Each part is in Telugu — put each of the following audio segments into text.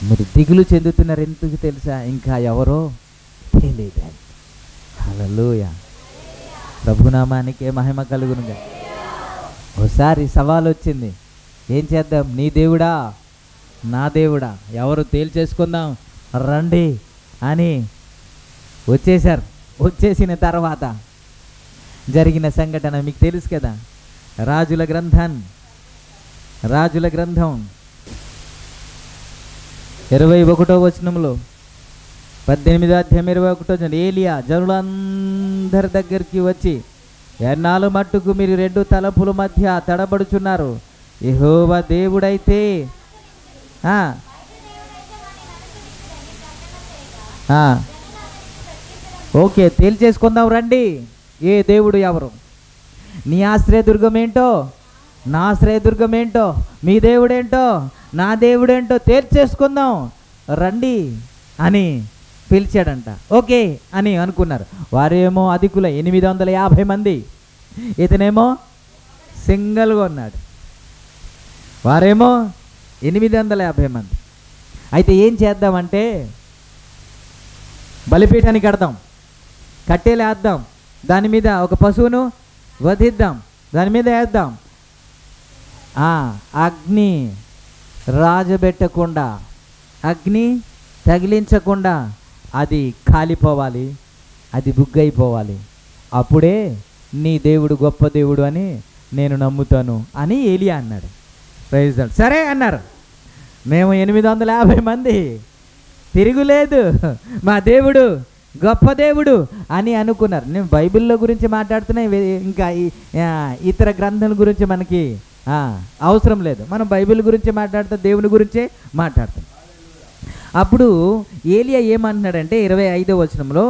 మీరు దిగులు చెందుతున్నారు ఎందుకు తెలుసా? ఇంకా ఎవరో తెలియదు. హల్లెలూయా, ప్రభునామానికే మహిమ కలుగునుగా. ఒకసారి సవాల్ వచ్చింది, ఏం చేద్దాం? నీ దేవుడా నా దేవుడా ఎవరు తేల్చేసుకుందాం రండి అని వచ్చేసారు. వచ్చేసిన తర్వాత జరిగిన సంఘటన మీకు తెలుసు కదా. రాజుల గ్రంథం 21వ వచనంలో 18వ అధ్యాయం 21వ వచనం, ఏలియా జనులందరి దగ్గరికి వచ్చి, ఎన్నాళ్ళు మట్టుకు మీరు 2 తలపుల మధ్య తడబడుచున్నారు? యెహోవా దేవుడైతే ఓకే తేల్చేసుకుందాం రండి. ఏ దేవుడు ఎవరు? నీ ఆశ్రయదుర్గం ఏంటో, నా ఆశ్రయదుర్గం ఏంటో, మీ దేవుడేంటో, నా దేవుడేంటో తేల్చేసుకుందాం రండి అని పిలిచాడంట. ఓకే అని అనుకున్నారు. వారేమో అధికుల 850 మంది, ఇతనేమో సింగిల్గా ఉన్నాడు. వారేమో 850 మంది. అయితే ఏం చేద్దామంటే, బలిపీఠానికి కడదాం, కట్టెలు వేద్దాం, దాని మీద ఒక పశువును వధిద్దాం, దాని మీద వేద్దాం, అగ్ని రాజబెట్టకుండా, అగ్ని తగిలించకుండా అది కాలిపోవాలి, అది బుగ్గైపోవాలి. అప్పుడే నీ దేవుడు గొప్ప దేవుడు అని నేను నమ్ముతాను అని ఏలియా అన్నాడు. Praise Lord. సరే అన్నారు. మేము 850 మంది, తిరుగులేదు, మా దేవుడు గొప్ప దేవుడు అని అనుకున్నారు. నేను బైబిల్లో గురించి మాట్లాడుతున్నా, ఇంకా ఇతర గ్రంథాల గురించి మనకి అవసరం లేదు. మనం బైబిల్ గురించి మాట్లాడుతాం, దేవుని గురించే మాట్లాడతాం. అప్పుడు ఏలియా ఏమంటున్నాడంటే 25వ వచనంలో,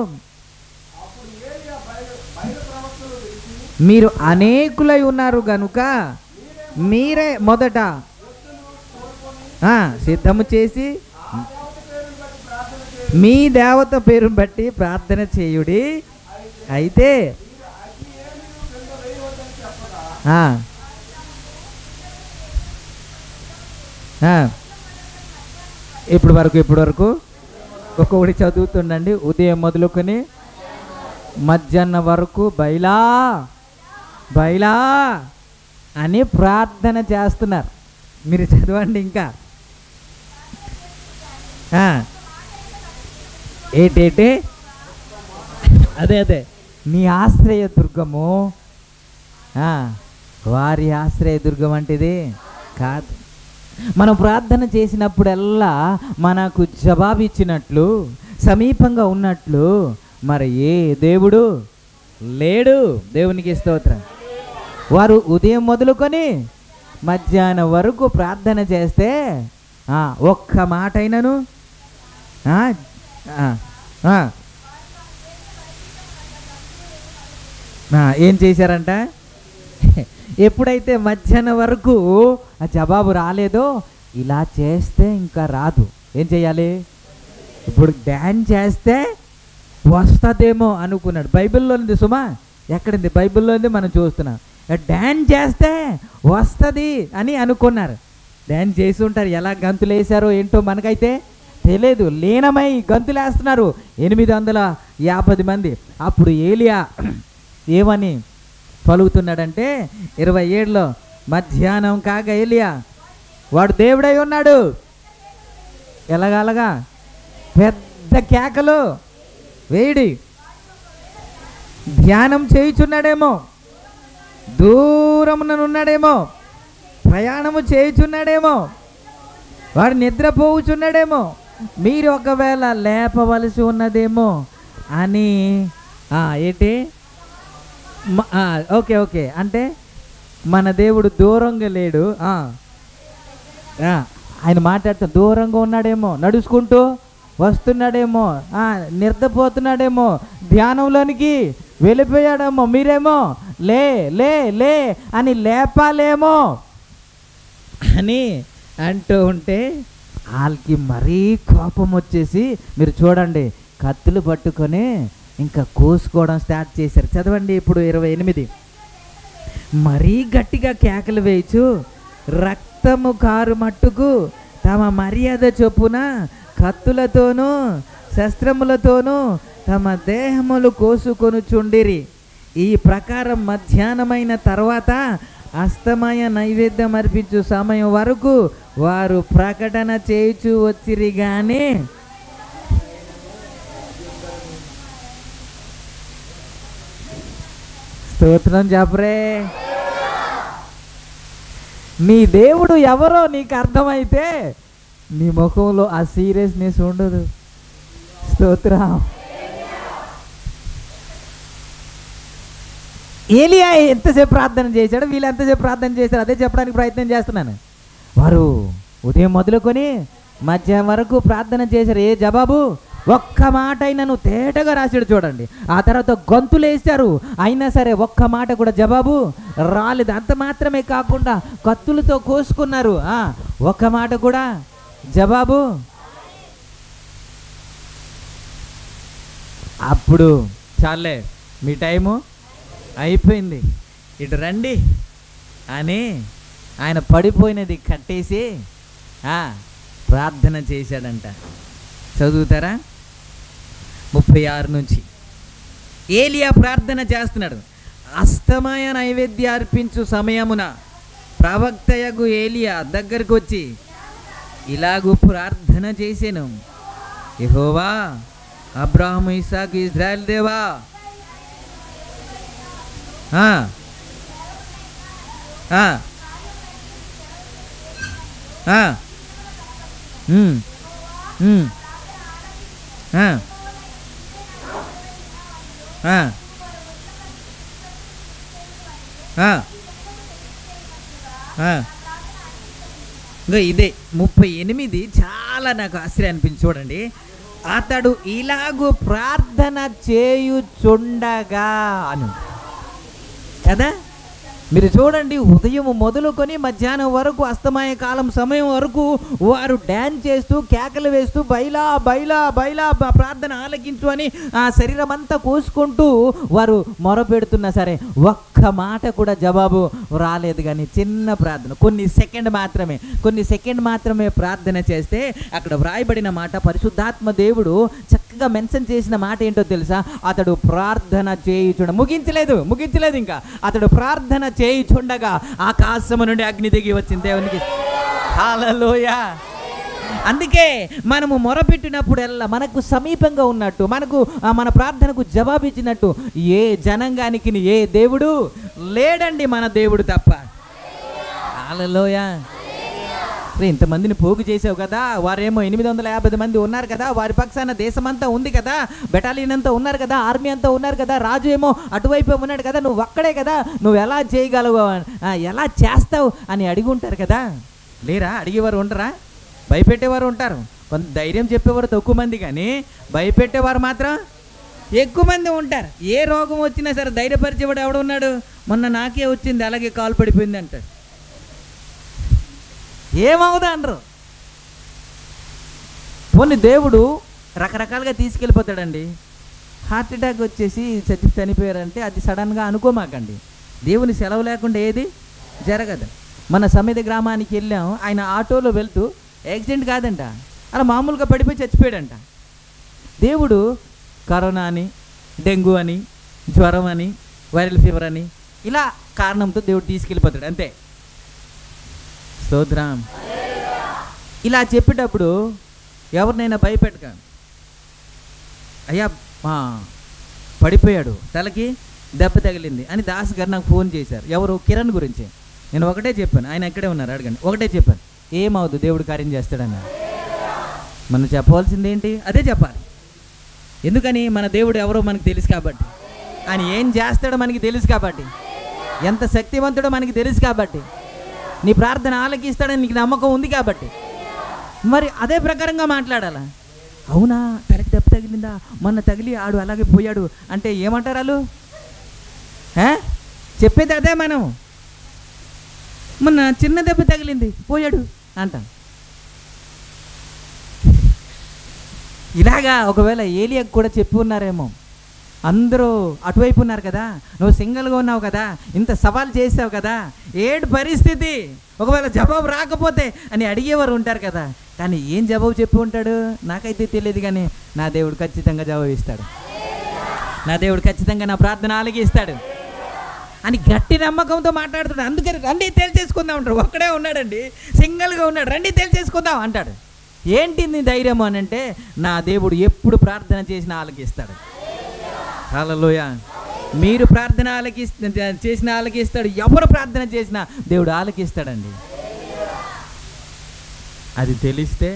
మీరు అనేకులై ఉన్నారు గనుక మీరే మొదట సిద్ధము చేసి మీ దేవత పేరును బట్టి ప్రార్థన చేయుడి. అయితే ఇప్పటి వరకు ఒక్కొక్కటి చదువుతుండండి. ఉదయం మొదలుకొని మధ్యాహ్నం వరకు బైలా బైలా అని ప్రార్థన చేస్తున్నారు. మీరు చదవండి ఇంకా. ఏంటేంటి? అదే నీ ఆశ్రయ దుర్గము వారి ఆశ్రయ దుర్గం అంటేది కాదు. మనం ప్రార్థన చేసినప్పుడల్లా మనకు జవాబు ఇచ్చినట్లు, సమీపంగా ఉన్నట్లు మరి ఏ దేవుడు లేడు. దేవునికి స్తోత్రం. వారు ఉదయం మొదలుకొని మధ్యాహ్నం వరకు ప్రార్థన చేస్తే ఒక్క మాట అయినను ఏం చేశారంట? ఎప్పుడైతే మధ్యాహ్నం వరకు ఆ జవాబు రాలేదో, ఇలా చేస్తే ఇంకా రాదు. ఏం చేయాలి? ఇప్పుడు డ్యాన్స్ చేస్తే వస్తుందేమో అనుకున్నాడు. బైబిల్లో ఉంది సుమా, ఎక్కడుంది? బైబిల్లో ఉంది, మనం చూస్తున్నాం. డ్యాన్స్ చేస్తే వస్తుంది అని అనుకున్నారు. డ్యాన్స్ చేసి ఉంటారు. ఎలా గంతులు వేసారో ఏంటో మనకైతే తెలియదు. లీనమై గంతులు వేస్తున్నారు 850 మంది. అప్పుడు ఏలియా ఏమని పలుకుతున్నాడంటే 27లో, మధ్యాహ్నం కాగా ఏలియా వాడు దేవుడై ఉన్నాడు. ఎలాగలగా పెద్ద కేకలు వేడి, ధ్యానం చేయుచున్నాడేమో, దూరముననున్నాడేమో, ప్రయాణము చేయుచున్నాడేమో, వాడు నిద్రపోవుచున్నాడేమో, మీరు ఒకవేళ లేపవలసి ఉన్నదేమో అని. ఏంటి? ఓకే అంటే మన దేవుడు దూరంగా లేడు. ఆయన మాట్లాడుతూ దూరంగా ఉన్నాడేమో, నడుచుకుంటూ వస్తున్నాడేమో, నిద్రపోతున్నాడేమో, ధ్యానంలోనికి వెళ్ళిపోయాడేమో, మీరేమో లే లే లే అని లేపాలేమో అని అంటూ ఉంటే వాళ్ళకి మరీ కోపం వచ్చేసి, మీరు చూడండి, కత్తులు పట్టుకొని ఇంకా కోసుకోవడం స్టార్ట్ చేశారు. చదవండి ఇప్పుడు 28. మరీ గట్టిగా కేకలు వేయచ్చు, రక్తము కారు మట్టుకు తమ మర్యాద చొప్పున కత్తులతోనూ శస్త్రములతోనూ తమ దేహములు కోసుకొనుచుండిరి. ఈ ప్రకారం మధ్యాహ్నమైన తర్వాత అస్తమయ నైవేద్యం అర్పించు సమయం వరకు వారు ప్రకటన చేయుచు వచ్చిరి. గాని స్తోత్రం చెప్పరే. నీ దేవుడు ఎవరో నీకు అర్థమైతే నీ ముఖంలో ఆ సీరియస్నెస్ ఉండదు. స్తోత్రం. ఏలియా ఎంతసేపు ప్రార్థన చేశాడు, వీళ్ళు ఎంతసేపు ప్రార్థన చేశారు, అదే చెప్పడానికి ప్రయత్నం చేస్తున్నాను. వారు ఉదయం మొదలుకొని మధ్యాహ్నం వరకు ప్రార్థన చేశారు. ఏ జవాబు? ఒక్క మాట అయినా నువ్వు తేటగా రాశాడు చూడండి. ఆ తర్వాత గొంతులు వేశారు, అయినా సరే ఒక్క మాట కూడా జవాబు రాలేదు. అంత మాత్రమే కాకుండా కత్తులతో కోసుకున్నారు, ఒక్క మాట కూడా జవాబు. అప్పుడు చాలే మీ టైము అయిపోయింది, ఇటు రండి అని ఆయన పడిపోయినది కట్టేసి ప్రార్థన చేశాడంట. చదువుతారా 36 నుంచి. ఏలియా ప్రార్థన చేస్తున్నాడు. అస్తమయ నైవేద్య అర్పించు సమయమున ప్రవక్తయగు ఏలియా దగ్గరకు వచ్చి ఇలాగూ ప్రార్థన చేశాను. యెహోవా, అబ్రాహాము, ఇస్సాకు, ఇజ్రాయేల్ దేవా, ఇంకా ఇదే 38 చాలా నాకు ఆశ్చర్యం అనిపించి చూడండి. అతడు ఇలాగూ ప్రార్థన చేయుచుండగా అని కదా. మీరు చూడండి, ఉదయం మొదలుకొని మధ్యాహ్నం వరకు అస్తమయ కాలం సమయం వరకు వారు డ్యాన్స్ చేస్తూ కేకలు వేస్తూ బైలా బైలా బైలా ప్రార్థన ఆలకించు అని ఆ శరీరం అంతా కోసుకుంటూ వారు మొరపెడుతున్నా సరే ఒక్క మాట కూడా జవాబు రాలేదు. కానీ చిన్న ప్రార్థన, కొన్ని సెకండ్ మాత్రమే ప్రార్థన చేస్తే అక్కడ వ్రాయబడిన మాట, పరిశుద్ధాత్మ దేవుడు చక్కగా మెన్షన్ చేసిన మాట ఏంటో తెలుసా? అతడు ప్రార్థన ముగించలేదు ఇంకా. అతడు ప్రార్థన చేయుచుండగా ఆకాశము నుండి అగ్ని దిగి వచ్చింది. దేవునికి హల్లెలూయా. అందుకే మనము మొరపెట్టినప్పుడల్లా మనకు సమీపంగా ఉన్నట్టు, మనకు మన ప్రార్థనకు జవాబిచ్చినట్టు ఏ జనాంగానికి ఏ దేవుడు లేడండి, మన దేవుడు తప్ప. హల్లెలూయా. ఇంతమందిని పోగు చేసావు కదా, వారేమో 850 మంది ఉన్నారు కదా, వారి పక్షాన దేశమంతా ఉంది కదా, బెటాలియన్ అంతా ఉన్నారు కదా, ఆర్మీ అంతా ఉన్నారు కదా, రాజు ఏమో అటువైపు ఉన్నాడు కదా, నువ్వు ఒక్కడే కదా, నువ్వు ఎలా చేయగలవు, ఎలా చేస్తావు అని అడిగి ఉంటారు కదా. లేరా? అడిగేవారు ఉండరా? భయపెట్టేవారు ఉంటారు. కొంత ధైర్యం చెప్పేవారు తక్కువ మంది, కానీ భయపెట్టేవారు మాత్రం ఎక్కువ మంది ఉంటారు. ఏ రోగం వచ్చినా సరే ధైర్యపరిచేవాడు ఎవడున్నాడు? మొన్న నాకే వచ్చింది, అలాగే కాలు పడిపోయింది అంటాడు. ఏమవుదా అనరు. పోనీ దేవుడు రకరకాలుగా తీసుకెళ్ళిపోతాడండి. హార్ట్ అటాక్ వచ్చేసి చనిపోయారంటే అది సడన్గా అనుకోమాకండి. దేవుని సెలవు లేకుండా ఏది జరగదు. మన సమిధ గ్రామానికి వెళ్ళాం, ఆయన ఆటోలో వెళ్తూ యాక్సిడెంట్ కాదంట, అలా మామూలుగా పడిపోయి చచ్చిపోయాడంట. దేవుడు కరోనా అని, డెంగ్యూ అని, జ్వరం అని, వైరల్ ఫీవర్ అని ఇలా కారణంతో దేవుడు తీసుకెళ్ళిపోతాడు అంతే. స్తోత్రం. ఇలా చెప్పేటప్పుడు ఎవరినైనా భయపెట్టక, అయ్యా పడిపోయాడు, తలకి దెబ్బ తగిలింది అని దాస్ గారు నాకు ఫోన్ చేశారు. ఎవరు? కిరణ్ గురించి. నేను ఒకటే చెప్పాను, ఆయన ఎక్కడే ఉన్నారు అడగండి. ఒకటే చెప్పాను, ఏమవుదు దేవుడు కార్యం చేస్తాడన్నారు. మనం చెప్పవలసింది ఏంటి? అదే చెప్పాలి. ఎందుకని? మన దేవుడు ఎవరో మనకు తెలుసు కాబట్టి, ఆయన ఏం చేస్తాడో మనకి తెలుసు కాబట్టి, ఎంత శక్తివంతుడో మనకి తెలుసు కాబట్టి, నీ ప్రార్థన ఆలకిస్తాడని నీకు నమ్మకం ఉంది కాబట్టి, మరి అదే ప్రకారంగా మాట్లాడాలా. అవునా, తలకి దెబ్బ తగిలిందా, మొన్న తగిలి ఆడు అలాగే పోయాడు అంటే ఏమంటారు వాళ్ళు? చెప్పేది అదే. మనం మొన్న చిన్న దెబ్బ తగిలింది పోయాడు అంటాం. ఇలాగా ఒకవేళ ఏలియాకు కూడా చెప్పి ఉన్నారేమో, అందరూ అటువైపు ఉన్నారు కదా, నువ్వు సింగిల్గా ఉన్నావు కదా, ఇంత సవాల్ చేసావు కదా, ఏడు పరిస్థితి ఒకవేళ జవాబు రాకపోతే అని అడిగేవారు ఉంటారు కదా. కానీ ఏం జవాబు చెప్పి ఉంటాడు నాకైతే తెలియదు, కానీ నా దేవుడు ఖచ్చితంగా జవాబు ఇస్తాడు, నా దేవుడు ఖచ్చితంగా నా ప్రార్థన ఆలకిస్తాడు అని గట్టి నమ్మకంతో మాట్లాడుతాడు. అందుకని రండి తేల్చేసుకుందాం అంటాడు. ఒక్కడే ఉన్నాడండి, సింగిల్గా ఉన్నాడు, రండి తేల్చేసుకుందాం అంటాడు. ఏంటి నీ ధైర్యం అని అంటే, నా దేవుడు ఎప్పుడు ప్రార్థన చేసినా ఆలకిస్తాడు. హల్లెలూయా. మీరు ప్రార్థన చేసిన ఆలకిస్తాడు, ఎవరు ప్రార్థన చేసినా దేవుడు ఆలకిస్తాడండి. అది తెలిస్తే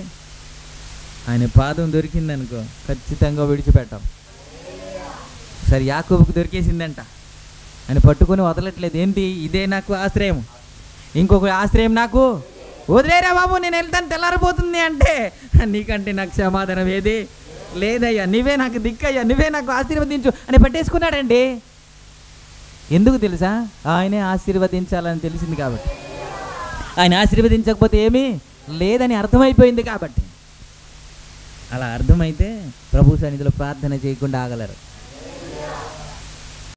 ఆయన పాదం దొరికిందనుకో ఖచ్చితంగా విడిచిపెట్టాం. సరే యాకోబుకు దొరికేసిందంట, ఆయన పట్టుకొని వదలట్లేదు. ఏంటి, ఇదే నాకు ఆశ్రయం, ఇంకొక ఆశ్రయం నాకు వదిలేరా బాబు, నేను వెళ్తాను తెల్లారిపోతుంది అంటే, నీకంటే నాకు సమాధానం ఏది లేదయ్యా, నువ్వే నాకు దిక్కయ్యా, నువ్వే నాకు ఆశీర్వదించు అని పట్టేసుకున్నాడండి. ఎందుకు తెలుసా? ఆయనే ఆశీర్వదించాలని తెలిసింది కాబట్టి. ఆయన ఆశీర్వదించకపోతే ఏమీ లేదని అర్థమైపోయింది కాబట్టి. అలా అర్థమైతే ప్రభు సన్నిధిలో ప్రార్థన చేయకుండా ఆగలరు.